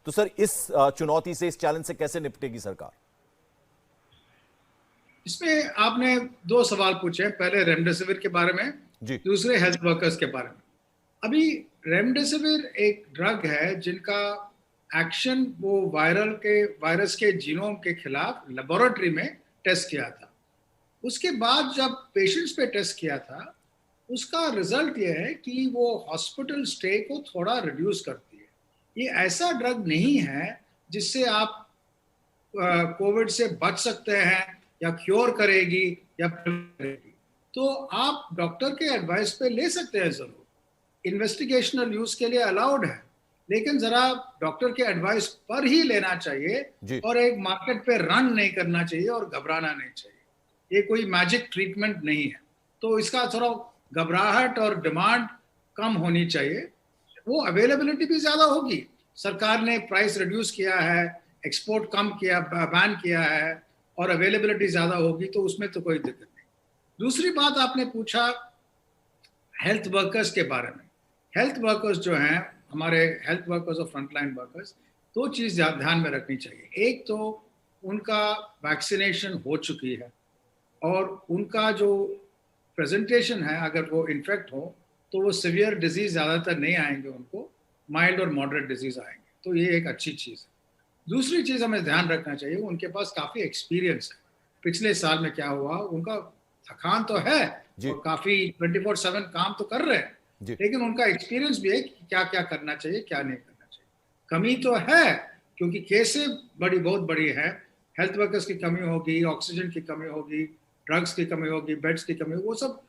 तो सर इस चुनौती से, इस चैलेंज से कैसे निपटेगी सरकार? इसमें आपने दो सवाल पूछे, पहले रेमडेसिविर के बारे में, जी। दूसरे हेल्थ वर्कर्स के बारे में। अभी रेमडेसिविर एक ड्रग है जिनका एक्शन वो वायरस के जीनोम के खिलाफ लेबोरेटरी में टेस्ट किया था। उसके बाद जब पेशेंट्स पे टेस्ट किया था, उसका रिजल्ट ये है कि वो हॉस्पिटल स्टे को थोड़ा रिड्यूस करती है। ये ऐसा ड्रग नहीं है जिससे आप कोविड से बच सकते हैं या क्योर करेगी या करेगी। तो आप डॉक्टर के एडवाइस पे ले सकते हैं, जरूर इन्वेस्टिगेशनल यूज के लिए अलाउड है, लेकिन जरा डॉक्टर के एडवाइस पर ही लेना चाहिए जी। और एक मार्केट पे रन नहीं करना चाहिए और घबराना नहीं चाहिए। ये कोई मैजिक ट्रीटमेंट नहीं है, तो इसका थोड़ा घबराहट और डिमांड कम होनी चाहिए। वो अवेलेबिलिटी भी ज्यादा होगी। सरकार ने प्राइस रिड्यूस किया है, एक्सपोर्ट कम किया, बैन किया है, और अवेलेबिलिटी ज्यादा होगी, तो उसमें तो कोई दिक्कत नहीं। दूसरी बात आपने पूछा हेल्थ वर्कर्स के बारे में। हेल्थ वर्कर्स जो हैं, हमारे हेल्थ वर्कर्स और फ्रंटलाइन वर्कर्स, दो चीज ध्यान में रखनी चाहिए। एक तो उनका वैक्सीनेशन हो चुकी है और उनका जो प्रेजेंटेशन है, अगर वो इन्फेक्ट हो तो वो सिवियर डिजीज ज्यादातर नहीं आएंगे, उनको माइल्ड और मॉडरेट डिजीज आएंगे, तो ये एक अच्छी चीज है। दूसरी चीज हमें ध्यान रखना चाहिए, उनके पास काफी एक्सपीरियंस है। पिछले साल में क्या हुआ, उनका थकान तो है जी। और काफी 24/7 काम तो कर रहे हैं, जी। लेकिन उनका एक्सपीरियंस भी है कि क्या क्या करना चाहिए, क्या नहीं करना चाहिए। कमी तो है क्योंकि केसें बहुत बड़ी है। हेल्थ वर्कर्स की कमी होगी, ऑक्सीजन की कमी होगी, ड्रग्स की कमी होगी, बेड्स की कमी होगी, वो सब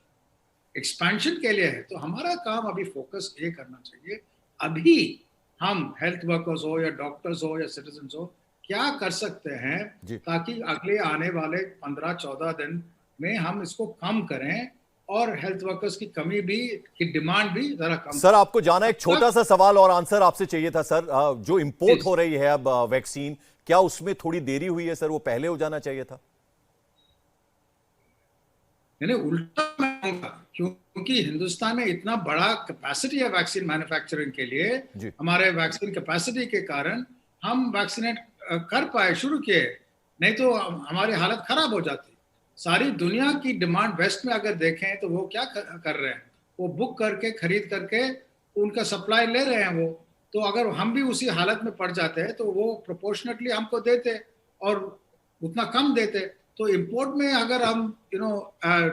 एक्सपेंशन के लिए है। तो हमारा काम अभी फोकस ये करना चाहिए, अभी हम हेल्थ वर्कर्स हो या डॉक्टर्स हो या सिटीजन्स हो, क्या कर सकते हैं जी। ताकि अगले आने वाले 15-14 दिन में हम इसको कम करें और हेल्थ वर्कर्स की कमी भी, की डिमांड भी जरा कम सर करें। आपको जाना, एक छोटा सा सवाल और आंसर आपसे चाहिए था सर। जो इंपोर्ट हो रही है अब वैक्सीन, क्या उसमें थोड़ी देरी हुई है सर? वो पहले हो जाना चाहिए था। यानी उल्टा मैं कहूंगा, क्योंकि हिंदुस्तान में इतना बड़ा कैपेसिटी है वैक्सीन मैन्युफैक्चरिंग के लिए। जी। हमारे वैक्सीन कैपेसिटी के कारण हम वैक्सीनेट कर पाए, शुरू किए, नहीं तो हमारी हालत खराब हो जाती। सारी दुनिया की डिमांड वेस्ट में अगर देखें तो वो क्या कर रहे हैं, वो बुक करके, खरीद करके उनका सप्लाई ले रहे हैं वो। तो अगर हम भी उसी हालत में पड़ जाते हैं तो वो प्रोपोर्शनेटली हमको देते और उतना कम देते। तो इंपोर्ट में अगर हम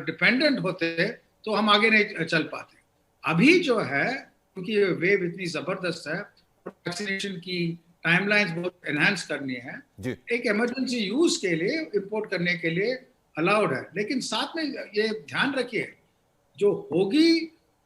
डिपेंडेंट होते तो हम आगे नहीं चल पाते। अभी जो है, क्योंकि वेव इतनी जबरदस्त है, वैक्सीनेशन की टाइमलाइंस बहुत एनहांस करनी है, जी। एक इमरजेंसी यूज के लिए इंपोर्ट करने के लिए अलाउड है। लेकिन साथ में ये ध्यान रखिए, जो होगी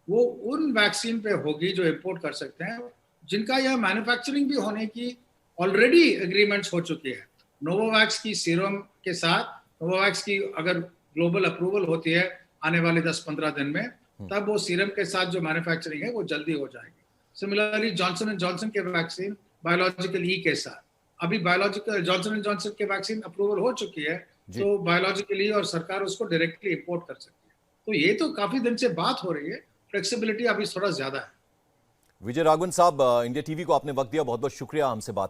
वो उन वैक्सीन पे होगी जो इंपोर्ट कर सकते हैं, जिनका यह मैन्युफैक्चरिंग भी होने की ऑलरेडी एग्रीमेंट्स हो चुकी है। नोवोवैक्स की सीरम के साथ, नोवोवैक्स की अगर ग्लोबल अप्रूवल होती है आने वाले 10-15 दिन में, तब वो सीरम के साथ जो मैन्युफैक्चरिंग है वो जल्दी हो जाएगी। सिमिलरली जॉनसन एंड जॉनसन के वैक्सीन बायोलॉजिकल ई के साथ, अभी बायोलॉजिकल जॉनसन एंड जॉनसन के वैक्सीन अप्रूवल हो चुकी है, जी। तो बायोलॉजिकली और सरकार उसको डायरेक्टली इंपोर्ट कर सकती है। तो ये तो काफी दिन से बात हो रही है, फ्लेक्सिबिलिटी अभी थोड़ा ज्यादा है। विजय राघवन साहब, इंडिया टीवी को आपने वक्त दिया, बहुत बहुत शुक्रिया हमसे बात